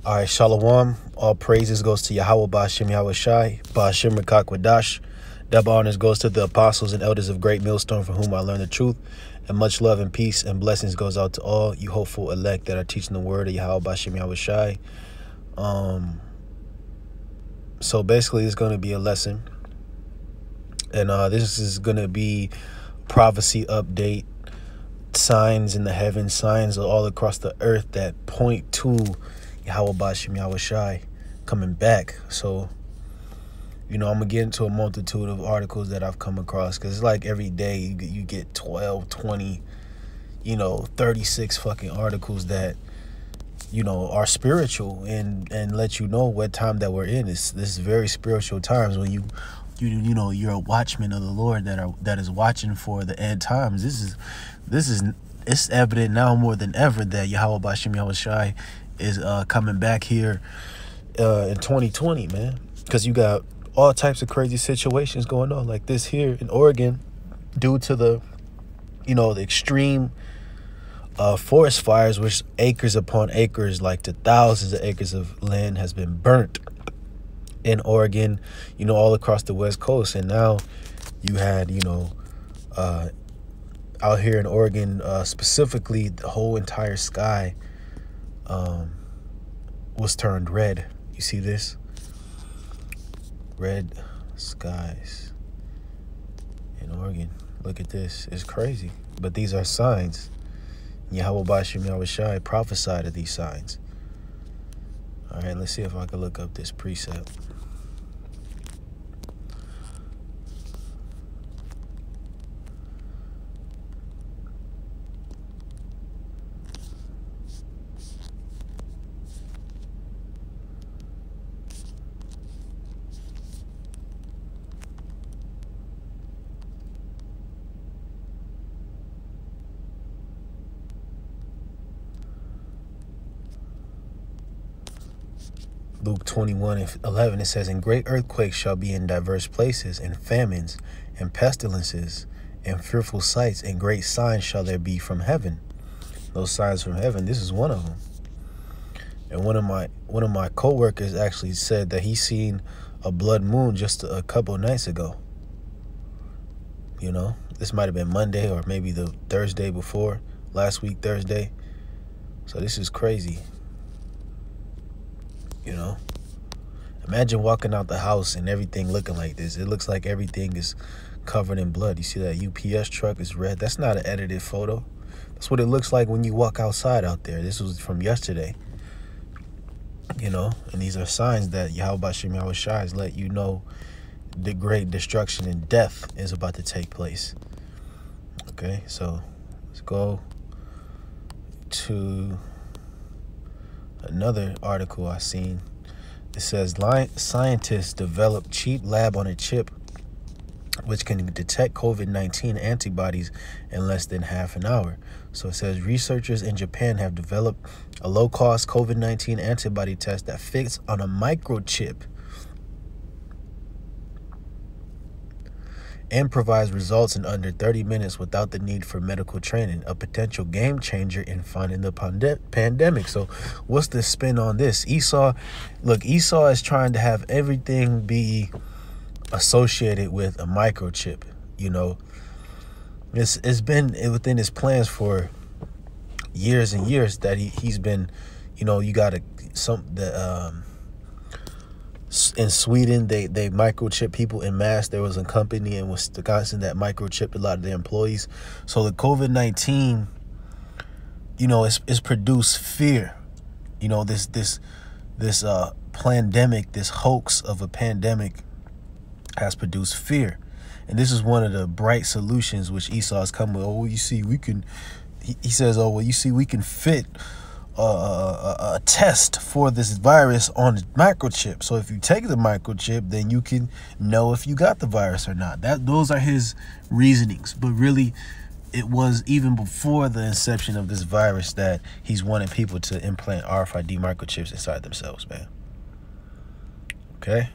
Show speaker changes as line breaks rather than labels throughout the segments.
All right, Shalom. All praises goes to Yahweh Ba'Shem Yahweh Shai, Ba'Shem Rakak Wadash. Double honors goes to the apostles and elders of Great Millstone from whom I learned the truth. And much love and peace and blessings goes out to all you hopeful elect that are teaching the word of Yahweh Ba'Shem Yahweh Shai. So basically it's going to be a lesson. And this is going to be prophecy update, signs in the heavens, signs all across the earth that point to Yahweh Ba'Shem Yahweh Shai coming back. So, I'm going to get into a multitude of articles that I've come across, because it's like every day you get 12, 20, 36 fucking articles that, are spiritual and let you know what time that we're in. This is very spiritual times when you're a watchman of the Lord that is watching for the end times. It's evident now more than ever that Yahweh Ba'Shem Yahweh Shai is coming back here in 2020, man, because you got all types of crazy situations going on like this here in Oregon due to the extreme forest fires, which acres upon acres, like to thousands of acres of land has been burnt in Oregon, all across the West Coast. And now you had out here in Oregon, specifically, the whole entire sky was turned red. You see this? Red skies in Oregon. Look at this. It's crazy. But these are signs. Yahweh Ba'Shem Yahweh Shai prophesied of these signs. All right, let's see if I can look up this precept. Luke 21:11, it says, "And great earthquakes shall be in diverse places, and famines, and pestilences, and fearful sights, and great signs shall there be from heaven." Those signs from heaven, this is one of them. And one of my coworkers actually said that he seen a blood moon just a couple of nights ago. This might have been Monday or maybe the Thursday before, last week Thursday. So this is crazy. Imagine walking out the house and everything looking like this. It looks like everything is covered in blood. You see that UPS truck is red. That's not an edited photo. That's what it looks like when you walk outside out there. This was from yesterday. And these are signs that Yahweh Ba'Shem Yahweh Shai has let you know the great destruction and death is about to take place. Okay, so let's go to another article I seen. It says, scientists develop cheap lab-on-a-chip which can detect COVID-19 antibodies in less than half an hour. So it says researchers in Japan have developed a low-cost COVID-19 antibody test that fits on a microchip and provides results in under 30 minutes without the need for medical training, a potential game changer in fighting the pandemic. So what's the spin on this? Esau is trying to have everything be associated with a microchip. It's been within his plans for years and years that he's been, you got in Sweden, they microchip people in mass. There was a company in Wisconsin that microchipped a lot of their employees. So the COVID-19, it's produced fear. This pandemic, this hoax of a pandemic has produced fear. And this is one of the bright solutions which Esau has come with. He says, we can fit a test for this virus on a microchip. So if you take the microchip, then you can know if you got the virus or not. Those are his reasonings. But really, it was even before the inception of this virus that he's wanting people to implant RFID microchips inside themselves, man. Okay?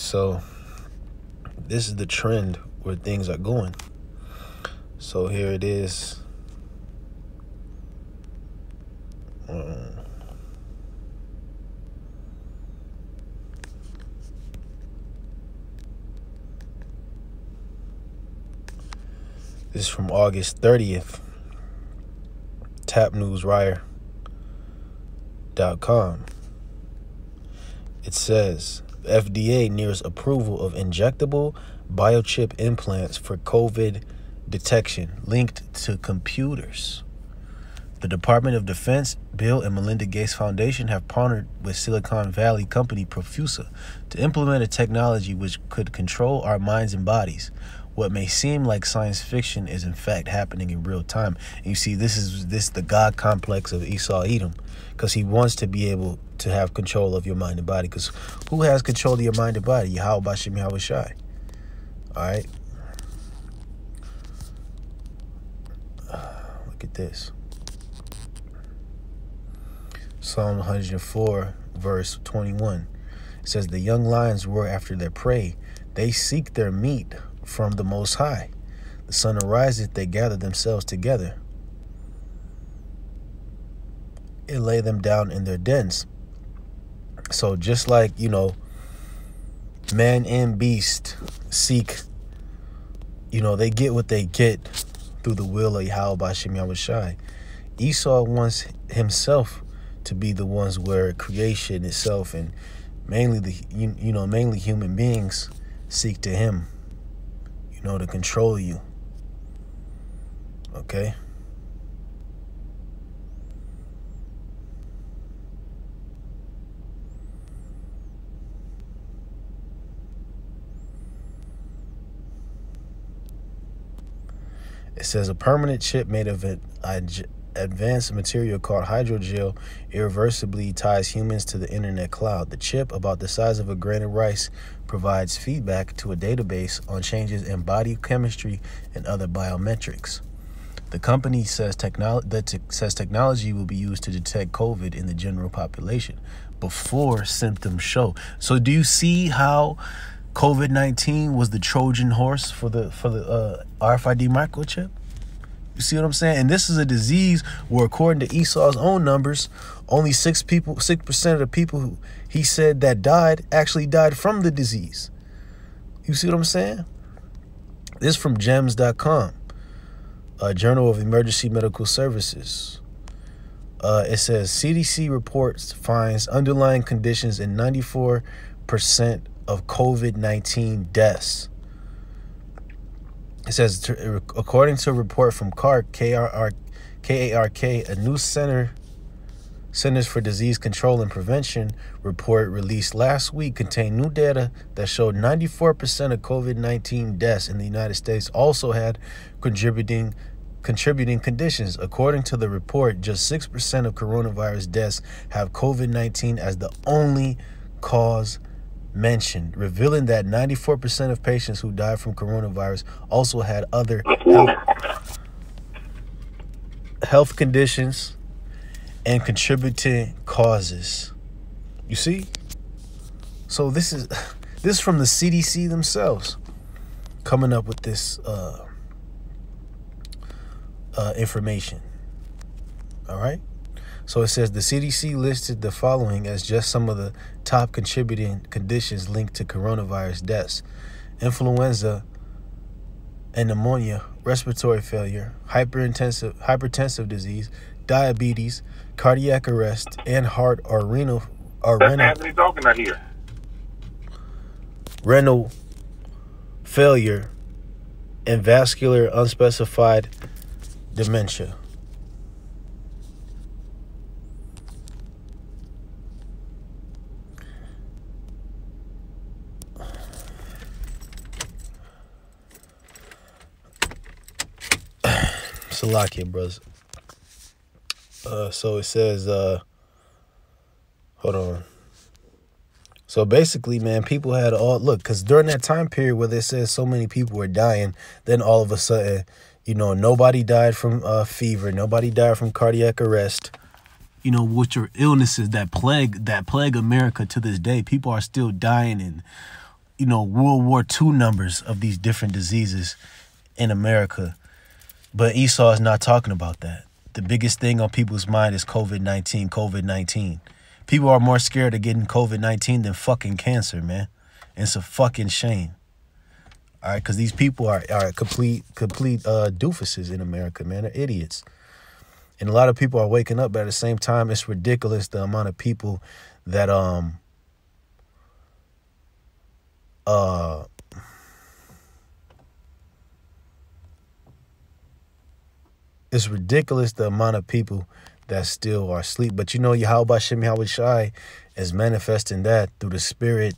So this is the trend where things are going. So here it is. This is from August 30th. TapNewsWire.com. It says, FDA nears approval of injectable biochip implants for COVID detection linked to computers. The Department of Defense, Bill and Melinda Gates Foundation have partnered with Silicon Valley company Profusa to implement a technology which could control our minds and bodies. What may seem like science fiction is in fact happening in real time. And you see, this is the God complex of Esau Edom, because he wants to be able to have control of your mind and body. Because who has control of your mind and body? Yahweh Bashim Yahweh Shai. All right. Look at this. Psalm 104, verse 21. It says, the young lions roar after their prey. They seek their meat from the Most High. The sun ariseth, they gather themselves together. It lay them down in their dens. So just like, man and beast seek, they get what they get through the will of Yahweh Bashim Yahweh Shai. Esau wants himself to be the ones where creation itself and mainly mainly human beings seek to him, to control you. Okay? It says a permanent chip made of an advanced material called hydrogel irreversibly ties humans to the internet cloud. The chip, about the size of a grain of rice, provides feedback to a database on changes in body chemistry and other biometrics. The company says technology will be used to detect COVID in the general population before symptoms show. So do you see how COVID-19 was the Trojan horse for the RFID microchip? You see what I'm saying? And this is a disease where, according to Esau's own numbers, only 6% of the people who he said that died actually died from the disease. You see what I'm saying? This is from GEMS.com, a Journal of Emergency Medical Services. It says CDC reports finds underlying conditions in 94% of COVID-19 deaths. It says, according to a report from KARK, a new Centers for Disease Control and Prevention report released last week contained new data that showed 94% of COVID-19 deaths in the United States also had contributing conditions. According to the report, just 6% of coronavirus deaths have COVID-19 as the only cause mentioned, revealing that 94% of patients who died from coronavirus also had other health conditions and contributing causes. You see? So this is from the CDC themselves coming up with this information. All right? So it says the CDC listed the following as just some of the top contributing conditions linked to coronavirus deaths: influenza and pneumonia, respiratory failure, hypertensive disease, diabetes, cardiac arrest, and heart or renal failure, and vascular unspecified dementia. Salakia, bros. So it says, hold on. So basically, man, people had because during that time period where they said so many people were dying, then all of a sudden, nobody died from fever, nobody died from cardiac arrest. Which are illnesses that plague America to this day. People are still dying and, World War II numbers of these different diseases in America. But Esau is not talking about that. The biggest thing on people's mind is COVID-19, COVID-19. People are more scared of getting COVID-19 than fucking cancer, man. And it's a fucking shame. All right, because these people are complete doofuses in America, man. They're idiots. And a lot of people are waking up, but at the same time, it's ridiculous the amount of people that it's ridiculous the amount of people that still are asleep. But Yahweh Shem Yahweh Shai is manifesting that through the Spirit,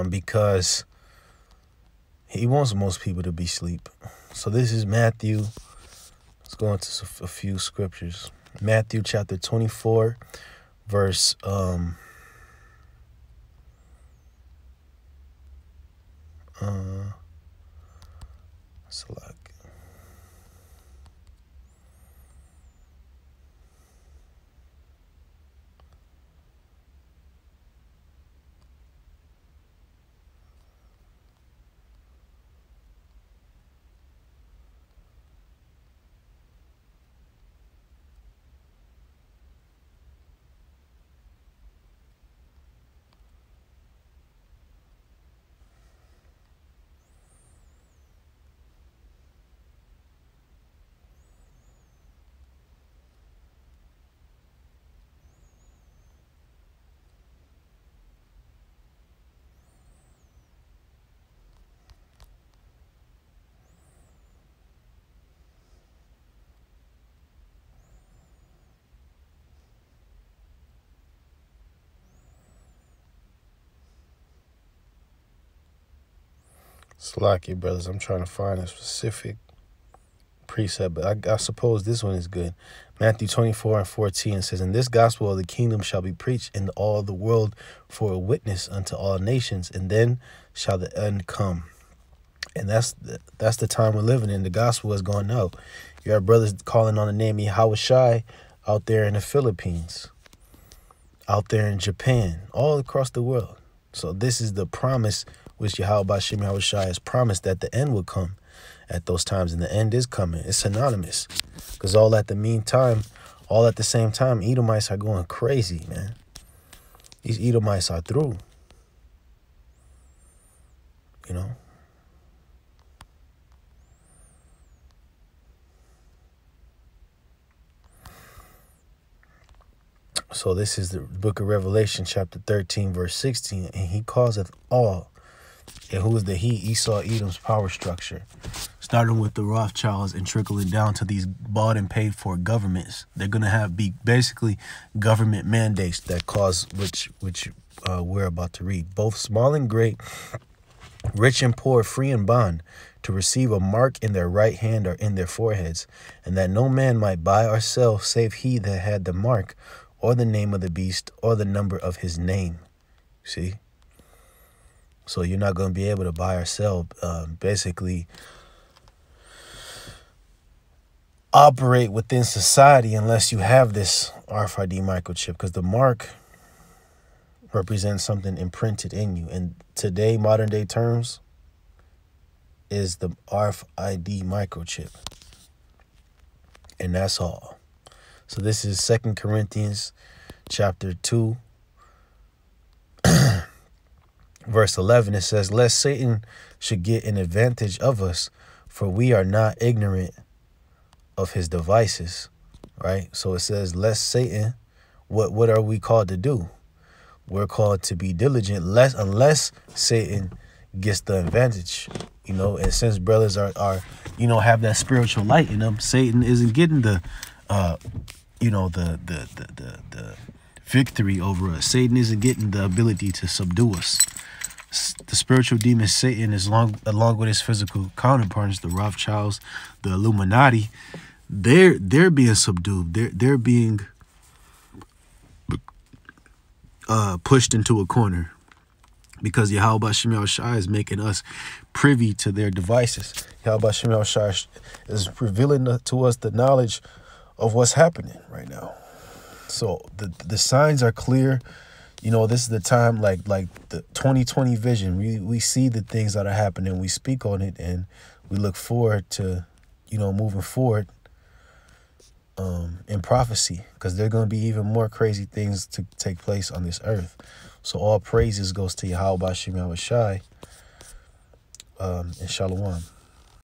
because he wants most people to be asleep. So this is Matthew. Let's go into a few scriptures. Matthew chapter 24, verse select. Slack you, brothers. I'm trying to find a specific precept, but I suppose this one is good. Matthew 24:14 says, "And this gospel of the kingdom shall be preached in all the world for a witness unto all nations, and then shall the end come." And that's the time we're living in. The gospel is going out. You have brothers calling on the name of Yahweh Shai out there in the Philippines, out there in Japan, all across the world. So this is the promise which Yahweh Shem Yahweh Shai has promised, that the end would come at those times, and the end is coming. It's synonymous, because all at the same time, Edomites are going crazy, man. These Edomites are through, So this is the book of Revelation, chapter 13, verse 16. "And he causeth all," and who is the he? Esau, Edom's power structure, starting with the Rothschilds and trickling down to these bought and paid for governments. They're going to be basically government mandates that cause, which we're about to read, "both small and great, rich and poor, free and bond, to receive a mark in their right hand or in their foreheads, and that no man might buy or sell save he that had the mark, or the name of the beast, or the number of his name." See? So you're not going to be able to buy or sell, basically operate within society, unless you have this RFID microchip, because the mark represents something imprinted in you. And today, modern day terms, is the RFID microchip. And that's all. So this is 2 Corinthians chapter 2, verse 11. It says, "Lest Satan should get an advantage of us, for we are not ignorant of his devices." Right? So it says, lest Satan, what are we called to do? We're called to be diligent, unless Satan gets the advantage. And since brothers are have that spiritual light in them, Satan isn't getting the victory over us. Satan isn't getting the ability to subdue us. The spiritual demon Satan is along with his physical counterparts, the Rothschilds, the Illuminati. They're being subdued. They're being pushed into a corner, because Yahweh Shem Yahweh Shai is making us privy to their devices. Yahweh Shem Yahweh Shai is revealing to us the knowledge of what's happening right now. So the signs are clear. You know, this is the time, like the 2020 vision. We see the things that are happening. We speak on it, and we look forward to, you know, moving forward in prophecy, because there are going to be even more crazy things to take place on this earth. So all praises goes to Yahweh Bashim Yahweh Shai, and Shalom.